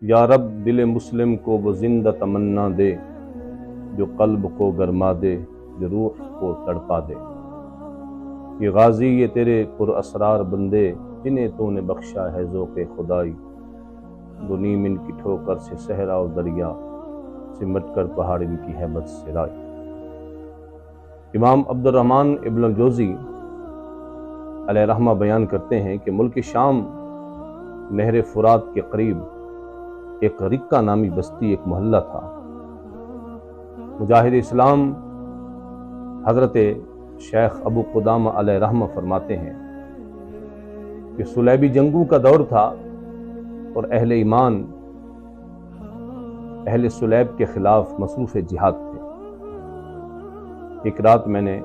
یا رب دل مسلم کو وہ زندہ تمنا دے، جو قلب کو گرما دے، جو روح کو تڑپا دے۔ یہ غازی یہ تیرے پر اسرار بندے، جنہیں تو نے بخشا ہے ذوق خدائی۔ دو نیم ان کی ٹھوکر سے صحرا و دریا، سمٹ کر پہاڑ ان کی ہیبت سے رائی۔ امام عبد الرحمن ابن الجوزی علیہ رحمہ بیان کرتے ہیں کہ ملک شام نہر فرات کے قریب ایک رکہ نامی بستی، ایک محلہ تھا۔ مجاہد اسلام حضرت شیخ ابو قدامہ علیہ رحمہ فرماتے ہیں کہ صلیبی جنگوں کا دور تھا اور اہل ایمان اہل صلیب کے خلاف مصروف جہاد تھے۔ ایک رات میں نے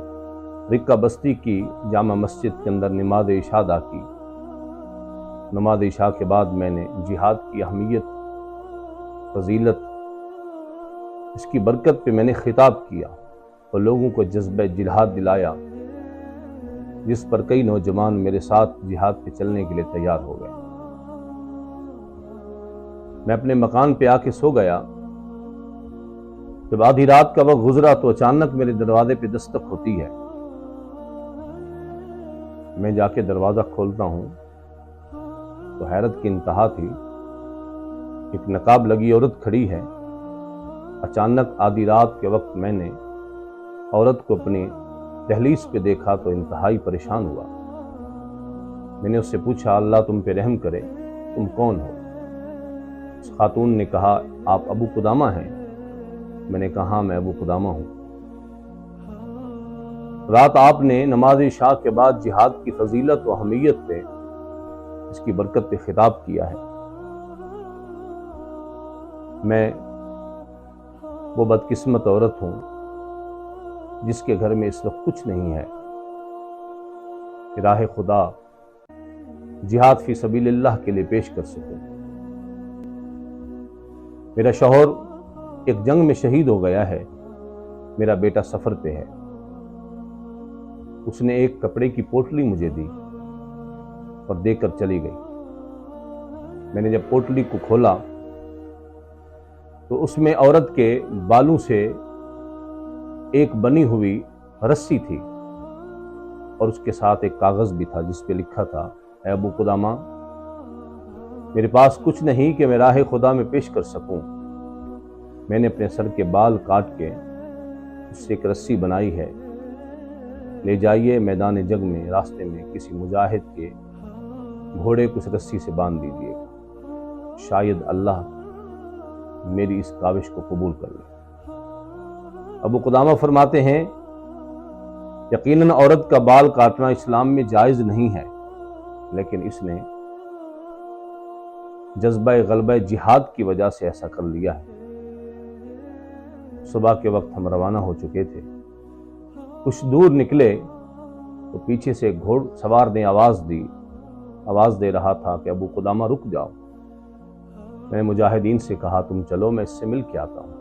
رکہ بستی کی جامع مسجد کے اندر نماز عشاء ادا کی۔ نماز عشاء کے بعد میں نے جہاد کی اہمیت، فضیلت، اس کی برکت پہ میں نے خطاب کیا اور لوگوں کو جذبہ جہاد دلایا، جس پر کئی نوجوان میرے ساتھ جہاد پہ چلنے کے لیے تیار ہو گئے۔ میں اپنے مکان پہ آ کے سو گیا۔ جب آدھی رات کا وقت گزرا تو اچانک میرے دروازے پہ دستک ہوتی ہے۔ میں جا کے دروازہ کھولتا ہوں تو حیرت کی انتہا تھی۔ ایک نقاب لگی عورت کھڑی ہے۔ اچانک آدھی رات کے وقت میں نے عورت کو اپنی دہلیز پہ دیکھا تو انتہائی پریشان ہوا۔ میں نے اس سے پوچھا، اللہ تم پہ رحم کرے، تم کون ہو؟ اس خاتون نے کہا، آپ ابو قدامہ ہیں؟ میں نے کہا، ہاں میں ابو قدامہ ہوں۔ رات آپ نے نماز عشاء کے بعد جہاد کی فضیلت و اہمیت پہ، اس کی برکت پہ خطاب کیا ہے۔ میں وہ بدقسمت عورت ہوں جس کے گھر میں اس وقت کچھ نہیں ہے کہ راہ خدا جہاد فی سبیل اللہ کے لیے پیش کر سکوں۔ میرا شوہر ایک جنگ میں شہید ہو گیا ہے، میرا بیٹا سفر پہ ہے۔ اس نے ایک کپڑے کی پوٹلی مجھے دی اور دے کر چلی گئی۔ میں نے جب پوٹلی کو کھولا تو اس میں عورت کے بالوں سے ایک بنی ہوئی رسی تھی اور اس کے ساتھ ایک کاغذ بھی تھا جس پہ لکھا تھا، اے ابو قدامہ، میرے پاس کچھ نہیں کہ میں راہ خدا میں پیش کر سکوں۔ میں نے اپنے سر کے بال کاٹ کے اس سے ایک رسی بنائی ہے، لے جائیے میدان جنگ میں، راستے میں کسی مجاہد کے گھوڑے کو اس رسی سے باندھ دیجیے، شاید اللہ میری اس کاوش کو قبول کر لے۔ ابو قدامہ فرماتے ہیں، یقیناً عورت کا بال کاٹنا اسلام میں جائز نہیں ہے، لیکن اس نے جذبہ غلبہ جہاد کی وجہ سے ایسا کر لیا ہے۔ صبح کے وقت ہم روانہ ہو چکے تھے۔ کچھ دور نکلے تو پیچھے سے گھوڑ سوار نے آواز دے رہا تھا کہ ابو قدامہ رک جاؤ۔ میں نے مجاہدین سے کہا، تم چلو میں اس سے مل کے آتا ہوں۔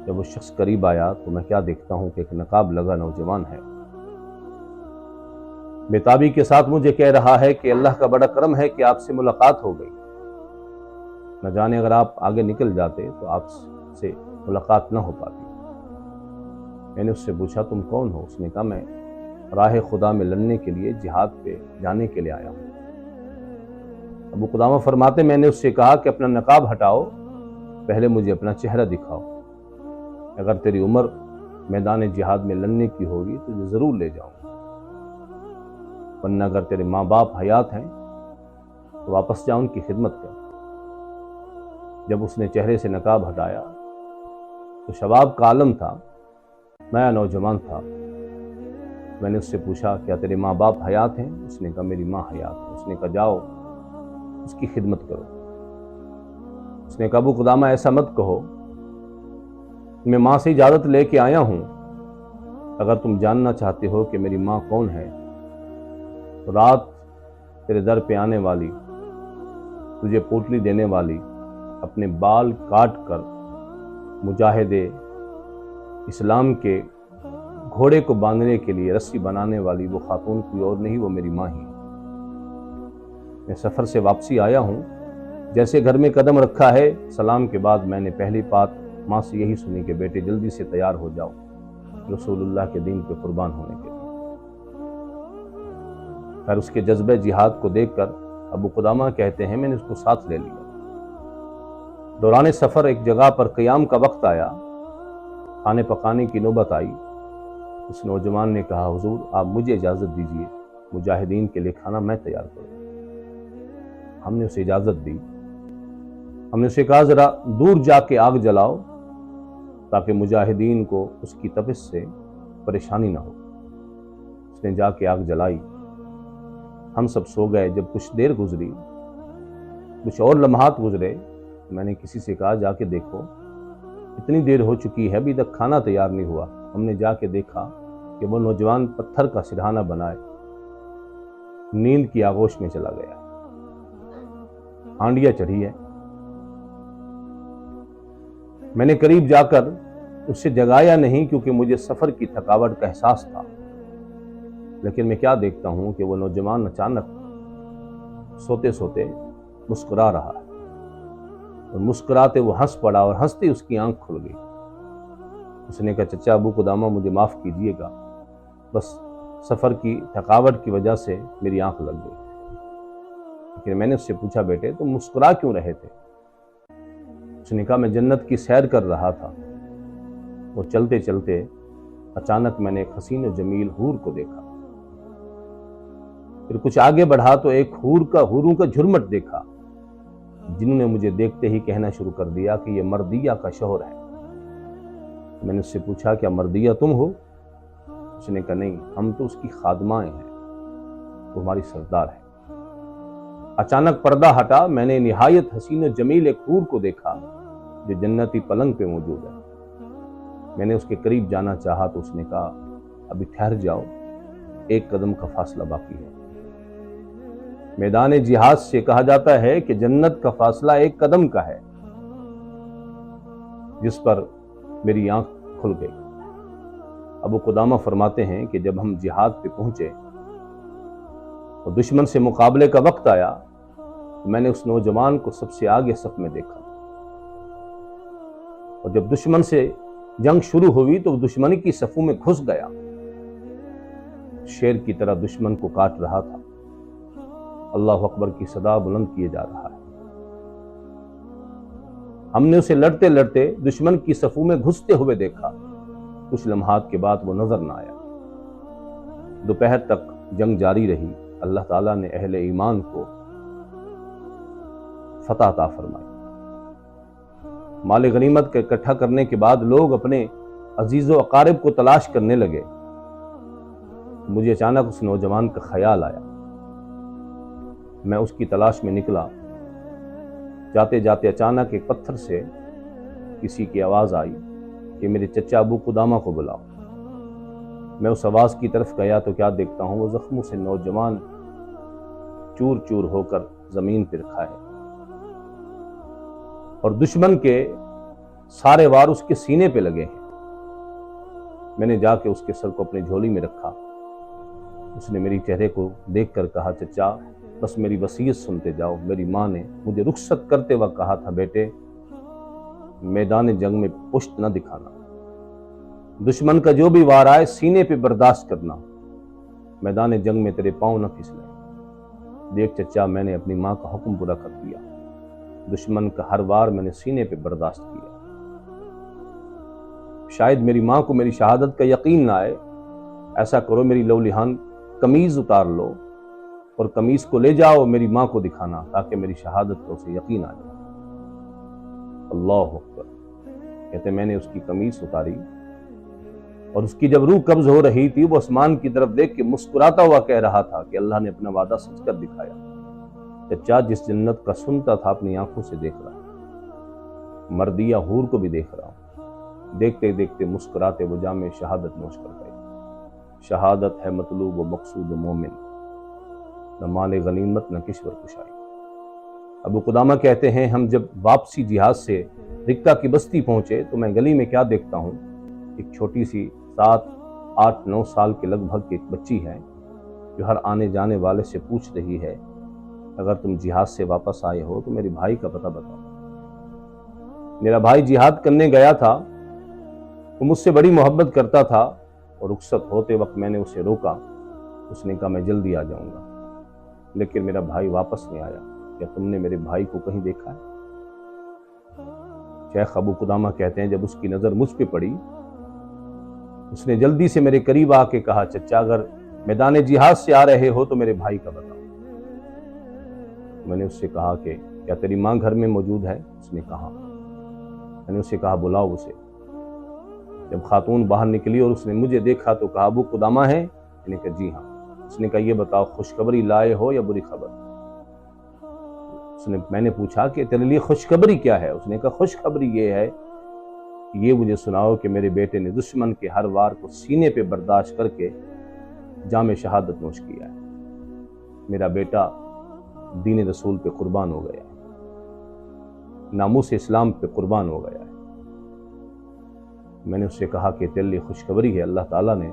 جب وہ شخص قریب آیا تو میں کیا دیکھتا ہوں کہ ایک نقاب لگا نوجوان ہے، بےتابی کے ساتھ مجھے کہہ رہا ہے کہ اللہ کا بڑا کرم ہے کہ آپ سے ملاقات ہو گئی، نہ جانے اگر آپ آگے نکل جاتے تو آپ سے ملاقات نہ ہو پاتی۔ میں نے اس سے پوچھا، تم کون ہو؟ اس نے کہا، میں راہ خدا میں لڑنے کے لیے، جہاد پہ جانے کے لیے آیا ہوں۔ ابو قدامہ فرماتے، میں نے اس سے کہا کہ اپنا نقاب ہٹاؤ، پہلے مجھے اپنا چہرہ دکھاؤ، اگر تیری عمر میدان جہاد میں لڑنے کی ہوگی تو یہ ضرور لے جاؤں، ورنہ اگر تیرے ماں باپ حیات ہیں تو واپس جا، ان کی خدمت کر۔ جب اس نے چہرے سے نقاب ہٹایا تو شباب کا عالم تھا، نیا نوجوان تھا۔ میں نے اس سے پوچھا، کیا تیرے ماں باپ حیات ہیں؟ اس نے کہا، میری ماں حیات ہے۔ اس نے کہا، جاؤ اس کی خدمت کرو۔ اس نے کہا، ابو قدامہ ایسا مت کہو، میں ماں سے اجازت لے کے آیا ہوں، اگر تم جاننا چاہتے ہو کہ میری ماں کون ہے تو رات تیرے در پہ آنے والی، تجھے پوٹلی دینے والی، اپنے بال کاٹ کر مجاہد اسلام کے گھوڑے کو باندھنے کے لیے رسی بنانے والی وہ خاتون کوئی اور نہیں، وہ میری ماں ہی۔ میں سفر سے واپسی آیا ہوں جیسے گھر میں قدم رکھا ہے، سلام کے بعد میں نے پہلی بات ماں سے یہی سنی کہ بیٹے جلدی سے تیار ہو جاؤ رسول اللہ کے دین پہ قربان ہونے کے لیے۔ پھر اس کے جذبہ جہاد کو دیکھ کر ابو قدامہ کہتے ہیں میں نے اس کو ساتھ لے لیا۔ دوران سفر ایک جگہ پر قیام کا وقت آیا، کھانے پکانے کی نوبت آئی۔ اس نوجوان نے کہا حضور آپ مجھے اجازت دیجیے، مجاہدین کے لیے کھانا میں تیار کروں۔ ہم نے اسے اجازت دی۔ ہم نے اسے کہا ذرا دور جا کے آگ جلاؤ تاکہ مجاہدین کو اس کی تپش سے پریشانی نہ ہو۔ اس نے جا کے آگ جلائی۔ ہم سب سو گئے۔ جب کچھ دیر گزری، کچھ اور لمحات گزرے، میں نے کسی سے کہا جا کے دیکھو اتنی دیر ہو چکی ہے ابھی تک کھانا تیار نہیں ہوا۔ ہم نے جا کے دیکھا کہ وہ نوجوان پتھر کا سرہانہ بنائے نیند کی آغوش میں چلا گیا، ہانڈیاں چڑھی ہے۔ میں نے قریب جا کر اسے جگایا نہیں کیونکہ مجھے سفر کی تھکاوٹ کا احساس تھا، لیکن میں کیا دیکھتا ہوں کہ وہ نوجوان اچانک سوتے سوتے مسکرا رہا ہے، اور مسکراتے وہ ہنس پڑا اور ہنستے اس کی آنکھ کھل گئی۔ اس نے کہا چچا ابو قدامہ مجھے معاف کیجیے گا، بس سفر کی تھکاوٹ کی وجہ سے میری آنکھ لگ گئی۔ لیکن میں نے اس سے پوچھا بیٹے تم مسکرا کیوں رہے تھے؟ اس نے کہا میں جنت کی سیر کر رہا تھا، اور چلتے چلتے اچانک میں نے ایک حسین و جمیل حور کو دیکھا۔ پھر کچھ آگے بڑھا تو ایک حوروں کا جھرمٹ دیکھا، جنہوں نے مجھے دیکھتے ہی کہنا شروع کر دیا کہ یہ مردیہ کا شوہر ہے۔ میں نے اس سے پوچھا کیا مردیہ تم ہو؟ اس نے کہا نہیں، ہم تو اس کی خادمائیں ہیں، وہ ہماری سردار ہے۔ اچانک پردہ ہٹا، میں نے نہایت حسین و جمیل ایک حور کو دیکھا جو جنتی پلنگ پہ موجود ہے۔ میں نے اس کے قریب جانا چاہا تو اس نے کہا ابھی ٹھہر جاؤ، ایک قدم کا فاصلہ باقی ہے۔ میدان جہاد سے کہا جاتا ہے کہ جنت کا فاصلہ ایک قدم کا ہے، جس پر میری آنکھ کھل گئی۔ ابو قدامہ فرماتے ہیں کہ جب ہم جہاد پہ پہنچے اور دشمن سے مقابلے کا وقت آیا تو میں نے اس نوجوان کو سب سے آگے صف میں دیکھا، اور جب دشمن سے جنگ شروع ہوئی تو دشمن کی صفوں میں گھس گیا، شیر کی طرح دشمن کو کاٹ رہا تھا۔ اللہ اکبر کی صدا بلند کیے جا رہا ہے۔ ہم نے اسے لڑتے لڑتے دشمن کی صفوں میں گھستے ہوئے دیکھا۔ کچھ لمحات کے بعد وہ نظر نہ آیا۔ دوپہر تک جنگ جاری رہی۔ اللہ تعالیٰ نے اہل ایمان کو فتح عطا فرمائی۔ مال غنیمت کا اکٹھا کرنے کے بعد لوگ اپنے عزیز و اقارب کو تلاش کرنے لگے۔ مجھے اچانک اس نوجوان کا خیال آیا۔ میں اس کی تلاش میں نکلا۔ جاتے جاتے اچانک ایک پتھر سے کسی کی آواز آئی کہ میرے چچا ابو قدامہ کو بلاؤ۔ میں اس آواز کی طرف گیا تو کیا دیکھتا ہوں وہ زخموں سے نوجوان چور چور ہو کر زمین پر رکھا ہے، اور دشمن کے سارے وار اس کے سینے پہ لگے ہیں۔ میں نے جا کے اس کے سر کو اپنی جھولی میں رکھا۔ اس نے میری چہرے کو دیکھ کر کہا چچا بس میری وصیت سنتے جاؤ۔ میری ماں نے مجھے رخصت کرتے وقت کہا تھا بیٹے میدان جنگ میں پشت نہ دکھانا، دشمن کا جو بھی وار آئے سینے پہ برداشت کرنا، میدان جنگ میں تیرے پاؤں نہ پھسلیں۔ دیکھ چچا میں نے اپنی ماں کا حکم پورا کر دیا، دشمن کا ہر وار میں نے سینے پہ برداشت کیا۔ شاید میری ماں کو میری شہادت کا یقین نہ آئے، ایسا کرو میری لولیہان قمیض اتار لو اور قمیض کو لے جاؤ میری ماں کو دکھانا تاکہ میری شہادت کو اسے یقین آ جائے۔ اللہ اکبر۔ کہتے میں نے اس کی قمیض اتاری، اور اس کی جب روح قبض ہو رہی تھی وہ آسمان کی طرف دیکھ کے مسکراتا ہوا کہہ رہا تھا کہ اللہ نے اپنا وعدہ سچ کر دکھایا۔ چچا جس جنت کا سنتا تھا اپنی آنکھوں سے دیکھ رہا ہوں، مردیہ حور کو بھی دیکھ رہا ہوں۔ دیکھتے دیکھتے مسکراتے وہ جام شہادت نوش کر گئے۔ شہادت ہے مطلوب و مقصود مومن، نہ مال غنیمت نہ کشور کشائی۔ ابو قدامہ کہتے ہیں ہم جب واپسی جہاد سے رکہ کی بستی پہنچے تو میں گلی میں کیا دیکھتا ہوں، ایک چھوٹی سی 7 8 9 سال کے لگ بھگ ایک بچی ہے جو ہر آنے جانے والے سے پوچھ رہی ہے اگر تم جہاد سے واپس آئے ہو تو میرے بھائی کا پتہ بتاؤ۔ میرا بھائی جہاد کرنے گیا تھا، وہ مجھ سے بڑی محبت کرتا تھا، اور رخصت ہوتے وقت میں نے اسے روکا۔ اس نے کہا میں جلدی آ جاؤں گا، لیکن میرا بھائی واپس نہیں آیا۔ کیا تم نے میرے بھائی کو کہیں دیکھا ہے؟ شیخ ابو قدامہ کہتے ہیں جب اس کی نظر مجھ پہ پڑی، اس نے جلدی سے میرے قریب آ کے کہا چچا اگر میدان جہاد سے آ رہے ہو تو میرے بھائی کا بتاؤ۔ میں نے اس سے کہا کہ کیا تیری ماں گھر میں موجود ہے؟ اس نے کہا۔ میں نے اسے کہا بلاؤ اسے۔ جب خاتون باہر نکلی اور اس نے مجھے دیکھا تو کہا ابو قدامہ ہے؟ میں نے کہا جی ہاں۔ اس نے کہا یہ بتاؤ خوشخبری لائے ہو یا بری خبر؟ میں نے پوچھا کہ تیرے لیے خوشخبری کیا ہے؟ اس نے کہا خوشخبری یہ ہے کہ یہ مجھے سناؤ کہ میرے بیٹے نے دشمن کے ہر وار کو سینے پہ برداشت کر کے جام شہادت نوش کیا ہے۔ میرا بیٹا دین رسول پہ قربان ہو گیا ہے، ناموس اسلام پہ قربان ہو گیا ہے۔ میں نے اس سے کہا کہ تیرے لیے خوشخبری ہے، اللہ تعالیٰ نے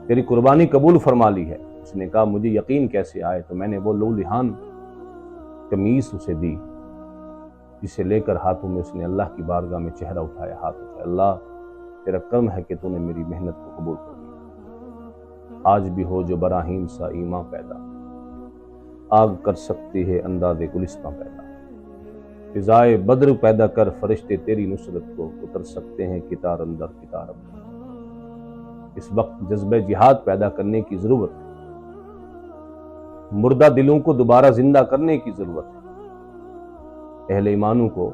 تیری قربانی قبول فرما لی ہے۔ اس نے کہا مجھے یقین کیسے آئے؟ تو میں نے وہ لولہان قمیص اسے دی، جسے لے کر ہاتھوں میں اس نے اللہ کی بارگاہ میں چہرہ اٹھایا، ہاتھ اٹھایا، اللہ تیرا کرم ہے کہ تو نے میری محنت کو قبول کر لیا۔ آج بھی ہو جو براہیم سا ایمان پیدا، آگ کر سکتی ہے انداز گلستاں پیدا، فضائے بدر پیدا کر فرشتے تیری نصرت کو اتر سکتے ہیں کتار اندر کتار اندر۔ اس وقت جذبہ جہاد پیدا کرنے کی ضرورت ہے، مردہ دلوں کو دوبارہ زندہ کرنے کی ضرورت ہے۔ اہل ایمانوں کو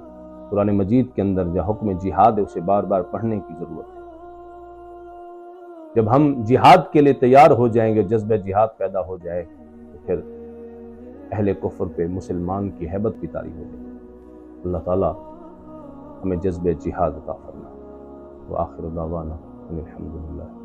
قرآن مجید کے اندر جو حکم جہاد ہے اسے بار بار پڑھنے کی ضرورت ہے۔ جب ہم جہاد کے لیے تیار ہو جائیں گے، جذبہ جہاد پیدا ہو جائے تو پھر اہل کفر پہ مسلمان کی ہیبت بھی طاری ہو جائے۔ اللہ تعالیٰ ہمیں جذبہ جہاد عطا فرمائے۔ وآخر دعوانا ان الحمد للہ۔